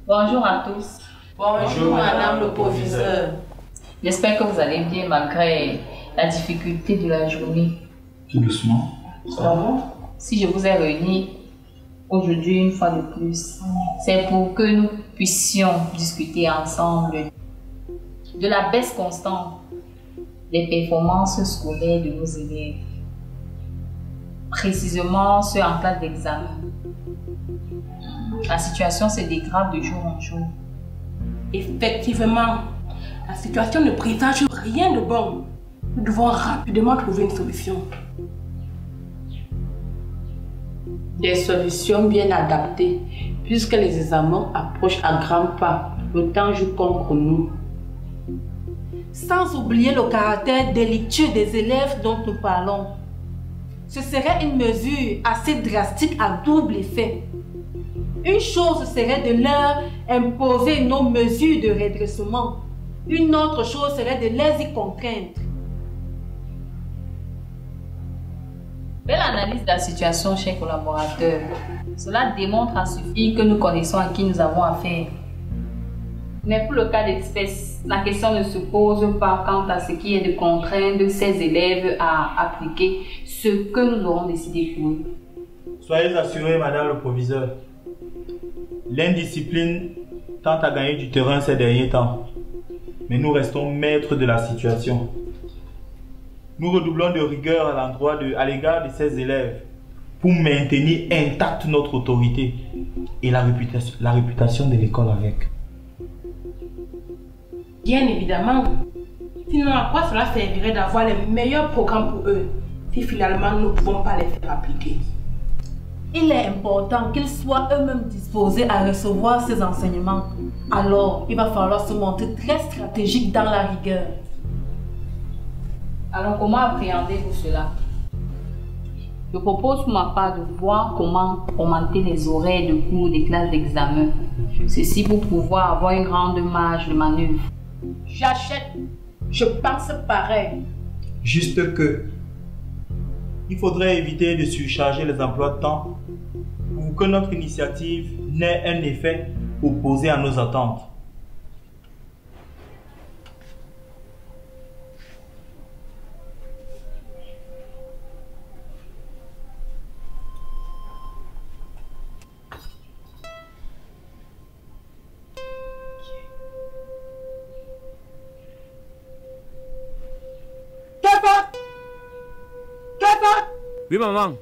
Bonjour à tous. Bonjour Madame le Proviseur. J'espère que vous allez bien malgré la difficulté de la journée. Tout doucement. Si je vous ai réunis aujourd'hui une fois de plus, c'est pour que nous puissions discuter ensemble de la baisse constante des performances scolaires de nos élèves, précisément ceux en classe d'examen. La situation se dégrade de jour en jour. Effectivement, la situation ne présage rien de bon. Nous devons rapidement trouver une solution. Des solutions bien adaptées, puisque les examens approchent à grands pas, le temps joue contre nous. Sans oublier le caractère délictueux des élèves dont nous parlons. Ce serait une mesure assez drastique à double effet. Une chose serait de leur imposer nos mesures de redressement. Une autre chose serait de les y contraindre. Belle analyse de la situation, chers collaborateurs. Cela démontre à suffire que nous connaissons à qui nous avons affaire. Mais pour le cas d'espèce, la question ne se pose pas quant à ce qui est de contraindre ces élèves à appliquer ce que nous aurons décidé pour eux. Soyez assurés, Madame le Proviseur. L'indiscipline tente à gagner du terrain ces derniers temps. Mais nous restons maîtres de la situation. Nous redoublons de rigueur à l'égard de ces élèves pour maintenir intacte notre autorité et la réputation de l'école avec. Bien évidemment. Sinon, à quoi cela servirait d'avoir les meilleurs programmes pour eux si finalement nous ne pouvons pas les faire appliquer? Il est important qu'ils soient eux-mêmes disposés à recevoir ces enseignements. Alors, il va falloir se montrer très stratégique dans la rigueur. Alors, comment appréhendez-vous cela? Je propose pour ma part de voir comment augmenter les horaires de cours des classes d'examen. Ceci pour pouvoir avoir une grande marge de manœuvre. J'achète. Je pense pareil. Juste que il faudrait éviter de surcharger les emplois de temps pour que notre initiative n'ait un effet opposé à nos attentes. Oui, maman.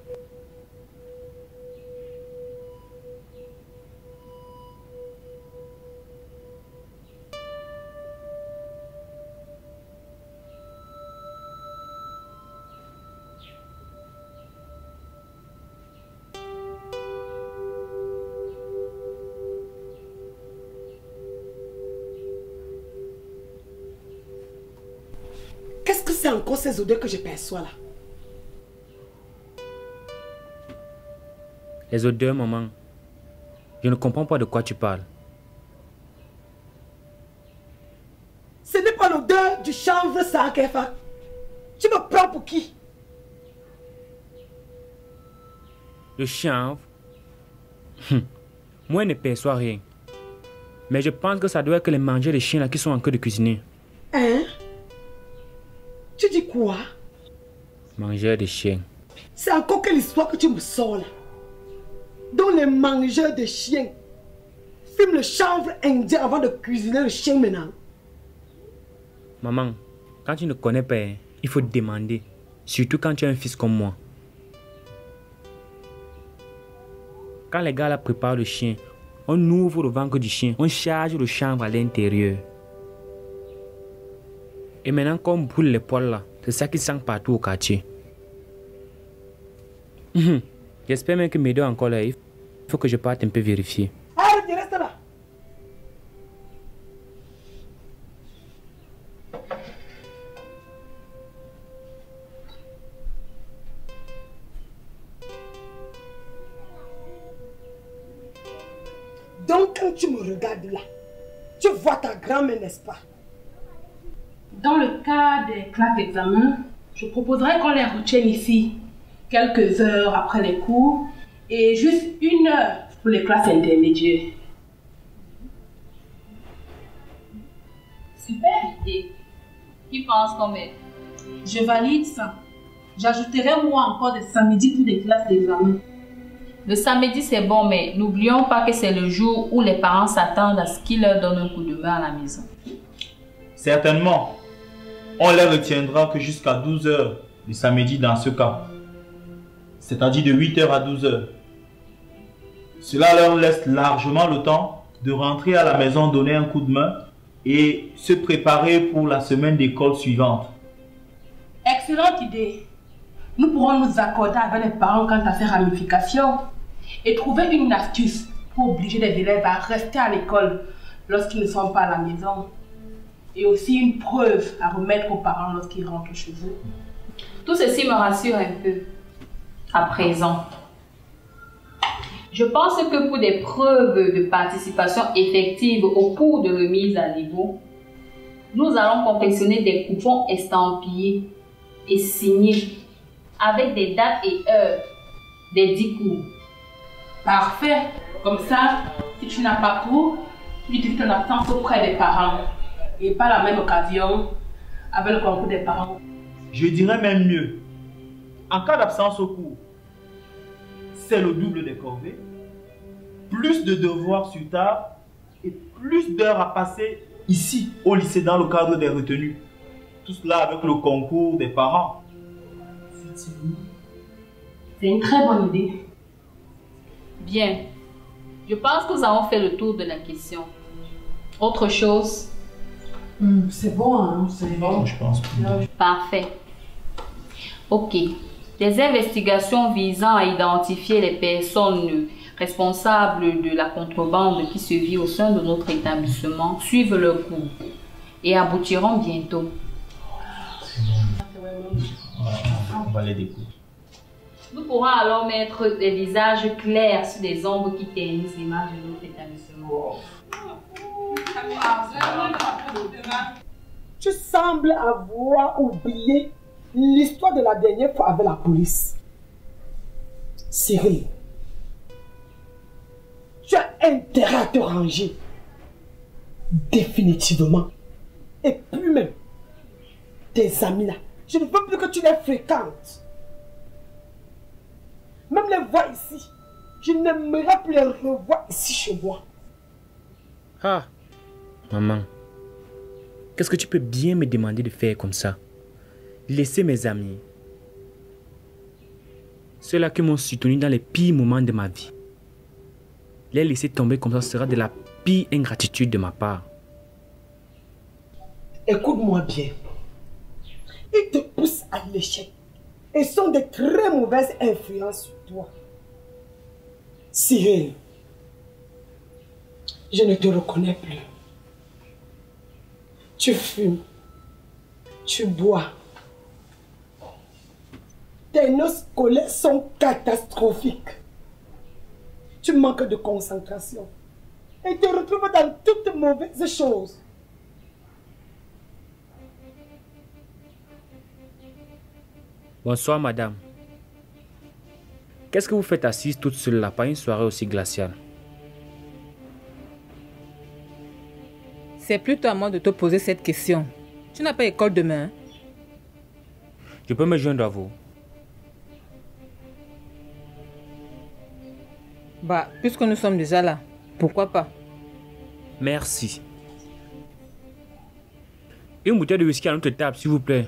Qu'est-ce que c'est encore ces odeurs que je perçois là? Les odeurs, maman. Je ne comprends pas de quoi tu parles. Ce n'est pas l'odeur du chanvre, ça, Kefa. Tu me prends pour qui? Le chanvre. Moi, je ne perçois rien. Mais je pense que ça doit être les mangeurs de chiens là qui sont en train de cuisiner. Hein? Tu dis quoi? Mangeurs de chiens. C'est encore quelle histoire que tu me sors là? Dont les mangeurs de chiens fument le chanvre indien avant de cuisiner le chien maintenant. Maman, quand tu ne connais pas, il faut demander. Surtout quand tu as un fils comme moi. Quand les gars là préparent le chien, on ouvre le ventre du chien, on charge le chanvre à l'intérieur. Et maintenant qu'on brûle les poils là, c'est ça qui sent partout au quartier. J'espère même que mes deux encore là, il faut que je parte un peu vérifier. Arrête, reste là. Donc quand tu me regardes là, tu vois ta grand-mère, n'est-ce pas? Dans le cas des classes d'examen, je proposerais qu'on les retienne ici quelques heures après les cours et juste 1 heure pour les classes intermédiaires. Super idée. Qui pense comme elle? Je valide ça. J'ajouterai moi encore des samedis pour des classes d'examen. Le samedi, c'est bon, mais n'oublions pas que c'est le jour où les parents s'attendent à ce qu'ils leur donnent un coup de main à la maison. Certainement. On ne les retiendra que jusqu'à 12 h le samedi dans ce cas. C'est-à-dire de 8 h à 12 h. Cela leur laisse largement le temps de rentrer à la maison, donner un coup de main et se préparer pour la semaine d'école suivante. Excellente idée. Nous pourrons nous accorder avec les parents quant à ces ramifications et trouver une astuce pour obliger les élèves à rester à l'école lorsqu'ils ne sont pas à la maison. Et aussi une preuve à remettre aux parents lorsqu'ils rentrent chez eux. Tout ceci me rassure un peu. À présent, je pense que pour des preuves de participation effective au cours de remise à niveau, nous allons confectionner des coupons estampillés et signés avec des dates et heures des 10 cours. Parfait. Comme ça, si tu n'as pas cours, tu utilises ton absence auprès des parents. Et par la même occasion, avec le concours des parents. Je dirais même mieux. En cas d'absence au cours, c'est le double des corvées, plus de devoirs sur table et plus d'heures à passer ici, au lycée, dans le cadre des retenues. Tout cela avec le concours des parents. C'est une très bonne idée. Bien. Je pense que nous avons fait le tour de la question. Autre chose? C'est bon, hein, c'est bon. Je pense. Parfait. Ok. Des investigations visant à identifier les personnes responsables de la contrebande qui se vit au sein de notre établissement suivent leur cours et aboutiront bientôt. On va les découvrir. Nous pourrons alors mettre des visages clairs sur des ombres qui ternissent l'image de notre établissement. Tu sembles avoir oublié l'histoire de la dernière fois avec la police. Cyril, tu as intérêt à te ranger. Définitivement. Et plus même, tes amis là, je ne veux plus que tu les fréquentes. Même les voir ici, je n'aimerais plus les revoir ici chez moi. Ah, maman, qu'est-ce que tu peux bien me demander de faire comme ça? Laisser mes amis, ceux-là qui m'ont soutenu dans les pires moments de ma vie, les laisser tomber comme ça sera de la pire ingratitude de ma part. Écoute-moi bien. Ils te poussent à l'échec et sont de très mauvaises influences sur toi. Cyril, je ne te reconnais plus. Tu fumes, tu bois. Tes notes scolaires sont catastrophiques. Tu manques de concentration et te retrouves dans toutes mauvaises choses. Bonsoir, madame. Qu'est-ce que vous faites assise toute seule là, pas une soirée aussi glaciale? C'est plutôt à moi de te poser cette question. Tu n'as pas école demain? Je peux me joindre à vous? Bah, puisque nous sommes déjà là, pourquoi pas? Merci. Une bouteille de whisky à notre table, s'il vous plaît.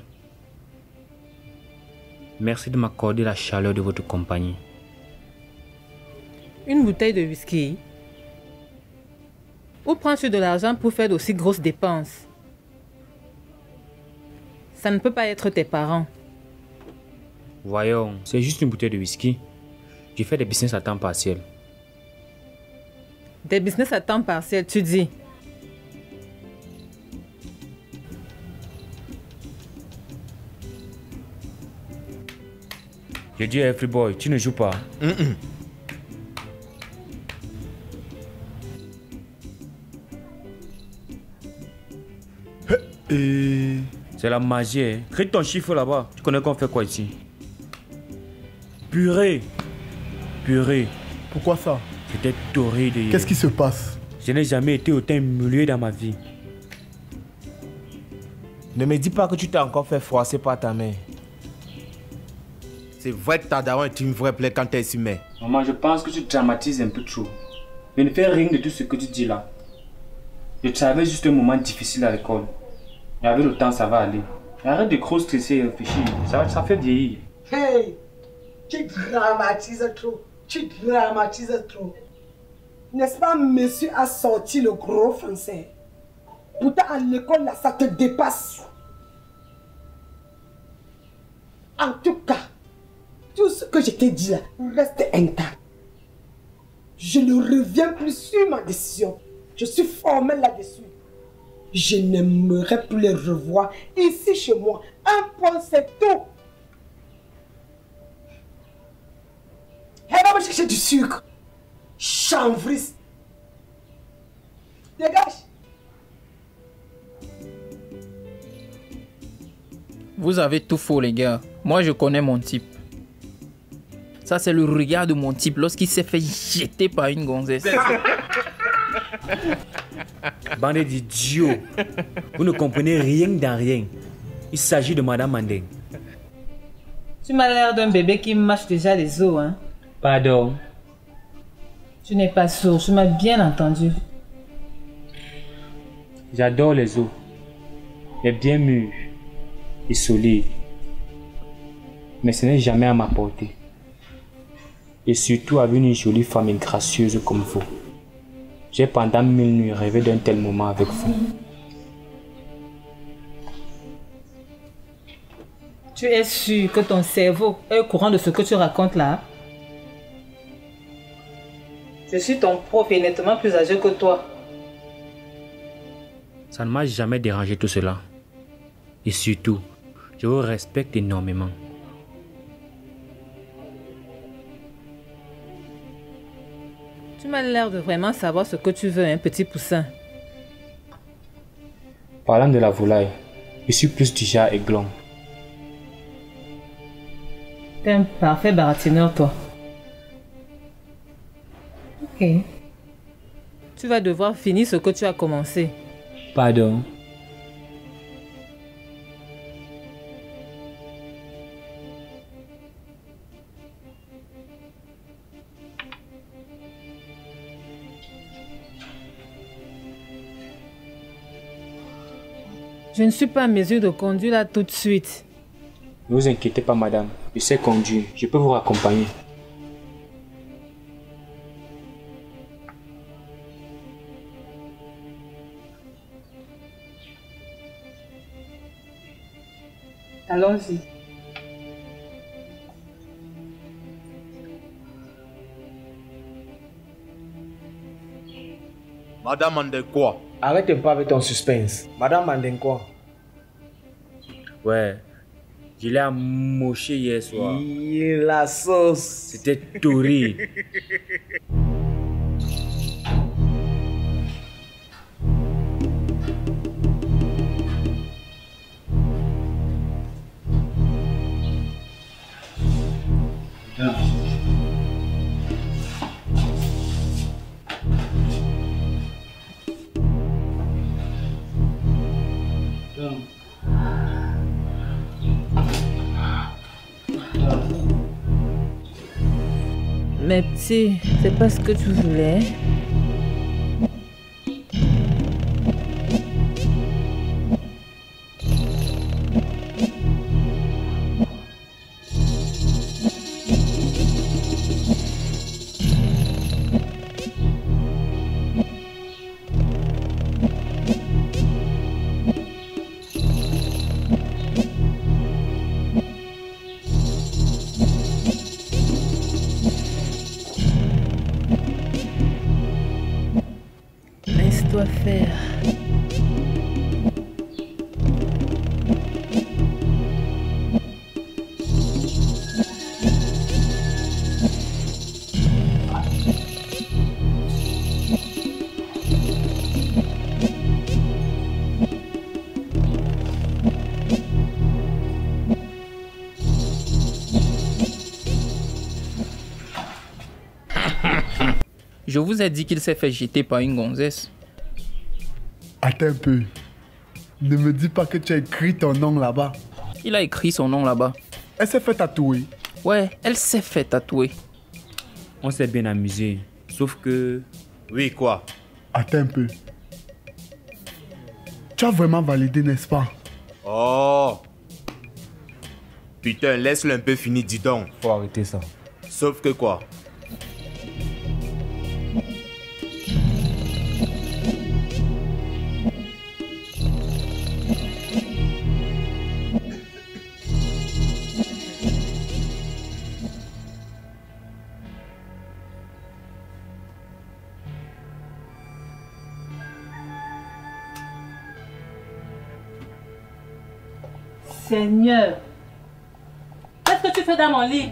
Merci de m'accorder la chaleur de votre compagnie. Une bouteille de whisky? Où prends-tu de l'argent pour faire d'aussi grosses dépenses? Ça ne peut pas être tes parents. Voyons, c'est juste une bouteille de whisky. Je fais des business à temps partiel. Des business à temps partiel, tu dis? Je dis à Everyboy, tu ne joues pas. C'est la magie. Hein. Crée ton chiffre là-bas. Tu connais qu'on fait quoi ici? Purée. Purée. Pourquoi ça? C'était torride. Qu'est-ce qui se passe? Je n'ai jamais été autant humilié dans ma vie. Ne me dis pas que tu t'es encore fait froisser par ta mère. C'est vrai que ta daronne est une vraie plaie quand elle s'y met. Maman, je pense que tu dramatises un peu trop. Je ne fais rien de tout ce que tu dis là. Je traverse juste un moment difficile à l'école. Et avec le temps, ça va aller. Arrête de trop stresser et réfléchir. Ça fait vieillir. Hey, tu dramatises trop. Tu dramatises trop. N'est-ce pas, monsieur a sorti le gros français? Pourtant, à l'école, là, ça te dépasse. En tout cas, tout ce que je t'ai dit là reste intact. Je ne reviens plus sur ma décision. Je suis formel là-dessus. Je n'aimerais plus les revoir ici chez moi. Un point, c'est tout. Elle va me chercher du sucre. Chanvrisse. Dégage. Vous avez tout faux, les gars. Moi, je connais mon type. Ça, c'est le regard de mon type lorsqu'il s'est fait jeter par une gonzesse. Bande d'idiots. Vous ne comprenez rien dans rien. Il s'agit de Madame Mandeng. Tu m'as l'air d'un bébé qui mâche déjà les os, hein. Pardon. Tu n'es pas sourd, tu m'as bien entendu. J'adore les os. Mais bien mûrs et solides. Mais ce n'est jamais à ma portée. Et surtout avec une jolie femme gracieuse comme vous. J'ai pendant 1000 nuits rêvé d'un tel moment avec vous. Tu es sûr que ton cerveau est au courant de ce que tu racontes là? Je suis ton prof et nettement plus âgé que toi. Ça ne m'a jamais dérangé tout cela. Et surtout, je vous respecte énormément. Tu m'as l'air de vraiment savoir ce que tu veux, un petit poussin. Parlant de la volaille, je suis plus du genre aiglon. T'es un parfait baratineur, toi. Ok. Tu vas devoir finir ce que tu as commencé. Pardon. Je ne suis pas en mesure de conduire là tout de suite. Ne vous inquiétez pas, madame. Je sais conduire. Je peux vous raccompagner. Allons-y. Madame Mandekwa. Arrête pas avec ton suspense. Madame Mandekwa. Ouais. Je l'ai amoché hier soir. La sauce. C'était horrible. Mais petit, c'est pas ce que tu voulais. Laisse-toi faire. Je vous ai dit qu'il s'est fait jeter par une gonzesse. Attends un peu. Ne me dis pas que tu as écrit ton nom là-bas. Il a écrit son nom là-bas. Elle s'est fait tatouer. Ouais, elle s'est fait tatouer. On s'est bien amusé. Sauf que... Oui, quoi? Attends un peu. Tu as vraiment validé, n'est-ce pas? Oh! Putain, laisse-le un peu finir, dis donc. Faut arrêter ça. Sauf que quoi? Seigneur, qu'est-ce que tu fais dans mon lit?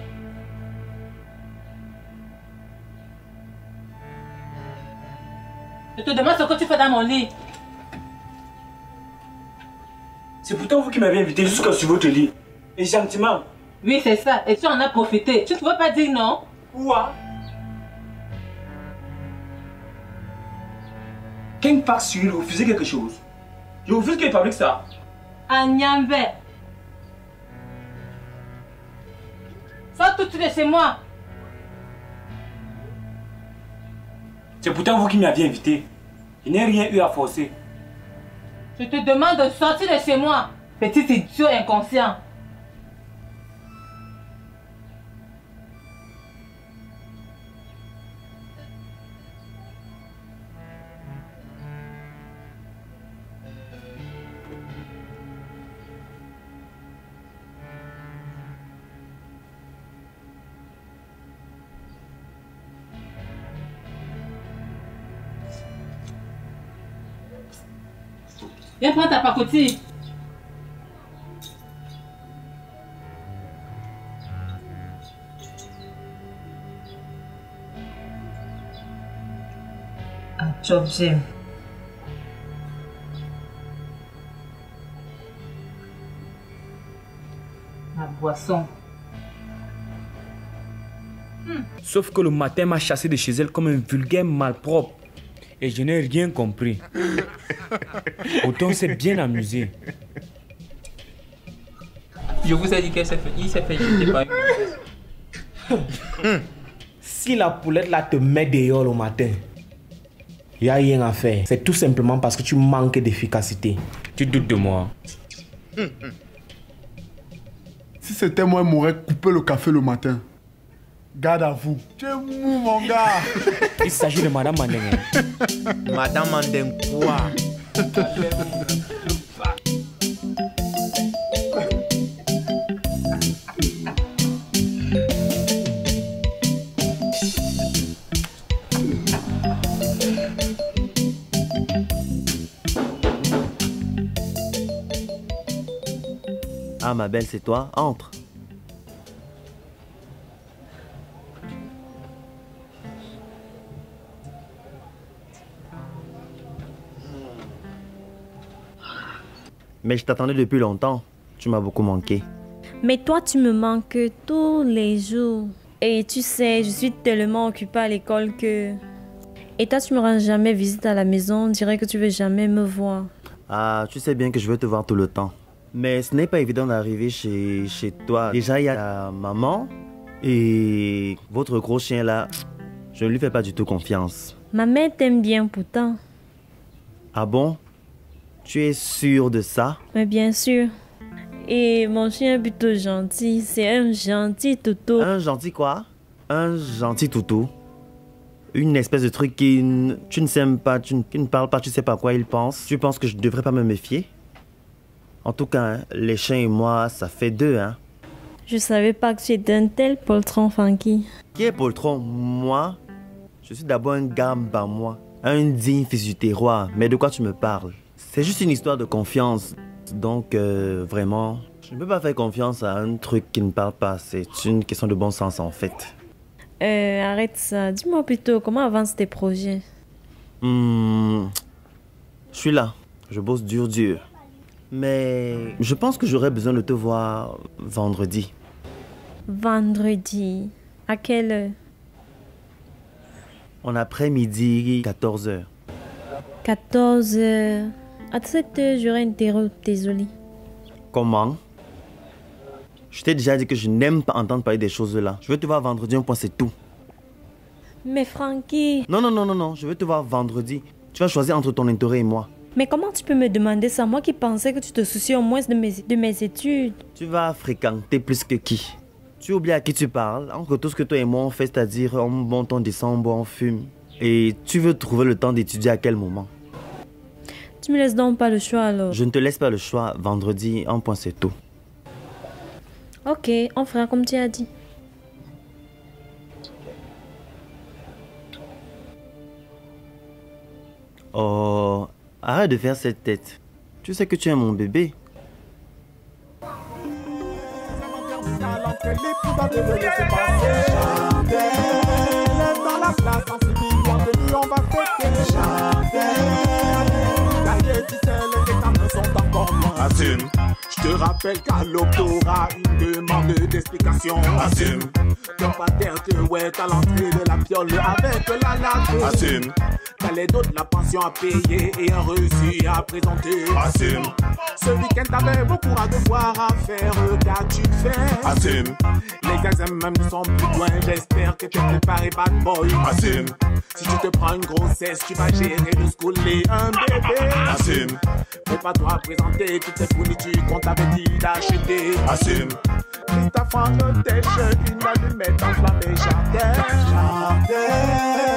Je te demande ce que tu fais dans mon lit. C'est pourtant vous qui m'avez invité jusqu'à sur votre lit. Et gentiment. Oui, c'est ça. Et tu en as profité. Tu ne pouvais pas dire non? Quoi? Quand part sur lui, refusez quelque chose. Je refuse qu'il fabrique ça. Agnambe. Sors tout de suite de chez moi. C'est pourtant vous qui m'aviez invité. Je n'ai rien eu à forcer. Je te demande de sortir de chez moi, petit idiot inconscient. Viens prendre ta pacotille. Un job, j'aime. Ma boisson. Sauf que le matin m'a chassé de chez elle comme un vulgaire malpropre. Et je n'ai rien compris. Autant s'est bien amusé. Je vous ai dit qu'il s'est fait jeter par une princesse. Si la poulette là te met dehors le matin, il n'y a rien à faire. C'est tout simplement parce que tu manques d'efficacité. Tu doutes de moi? Si c'était moi, il m'aurait coupé le café le matin. Garde à vous. Tu es mou, mon gars. Il s'agit de Madame Mandeng. Madame Mandeng quoi? Ah, ma belle, c'est toi? Entre. Mais je t'attendais depuis longtemps. Tu m'as beaucoup manqué. Mais toi, tu me manques tous les jours. Et tu sais, je suis tellement occupée à l'école que... Et toi, tu me rends jamais visite à la maison. On dirait que tu veux jamais me voir. Ah, tu sais bien que je veux te voir tout le temps. Mais ce n'est pas évident d'arriver chez toi. Déjà, il y a ta maman et votre gros chien là. Je ne lui fais pas du tout confiance. Ma mère t'aime bien pourtant. Ah bon? Tu es sûre de ça? Mais bien sûr. Et mon chien est plutôt gentil. C'est un gentil toutou. Un gentil quoi? Un gentil toutou? Une espèce de truc qui tu ne s'aimes pas, qui ne parle pas, tu sais pas à quoi il pense. Tu penses que je ne devrais pas me méfier? En tout cas, hein, les chiens et moi, ça fait deux, hein. Je savais pas que tu étais un tel poltron funky. Qui est poltron? Moi? Je suis d'abord un gamba, moi. Un digne fils du terroir. Mais de quoi tu me parles? C'est juste une histoire de confiance. Donc, vraiment, je ne peux pas faire confiance à un truc qui ne parle pas. C'est une question de bon sens, en fait. Arrête ça. Dis-moi plutôt, comment avancent tes projets? Je suis là. Je bosse dur. Mais je pense que j'aurais besoin de te voir vendredi. Vendredi? À quelle heure? En après-midi, 14h. 14h. À cette heure, j'aurais interrompu, désolée. Comment? Je t'ai déjà dit que je n'aime pas entendre parler des choses là. Je veux te voir vendredi, un point, c'est tout. Mais Frankie... Non, je veux te voir vendredi. Tu vas choisir entre ton intérêt et moi. Mais comment tu peux me demander ça? Moi qui pensais que tu te souciais au moins de mes études. Tu vas fréquenter plus que qui? Tu oublies à qui tu parles. Entre tout ce que toi et moi on fait, c'est-à-dire on monte, on descend, on boit, on fume. Et tu veux trouver le temps d'étudier à quel moment? Tu me laisses donc pas le choix alors? Je ne te laisse pas le choix. Vendredi, un point, c'est tout. Ok, on fera comme tu as dit. Oh, arrête de faire cette tête. Tu sais que tu es mon bébé. Assume. Je te rappelle qu'à l'octorat, une demande d'explication. Assume. Ton pater que ouais, t'as l'entrée de la piole avec la latte. Assume. T'as les dots de la pension à payer et un reçu à présenter. Assume. Ce week-end t'avais beaucoup à devoir à faire, qu'as-tu fait? Assume. Les examens même sont plus loin, j'espère que t'es préparé bad boy. Assume. Si tu te prends une grossesse, tu vas gérer le school et un bébé. Assume. Prépare-toi à présenter toutes tes fournitures qu'on t'avait dit d'acheter. Assume. Si ta femme tèche, une allumette enflammée, jardin.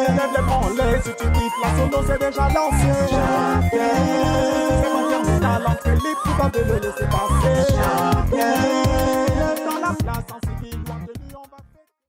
Lève les branlées, si tu kiffes la sono, c'est déjà lancé. C'est mon terminal, l'entrée libre, tu vas te le laisser passer.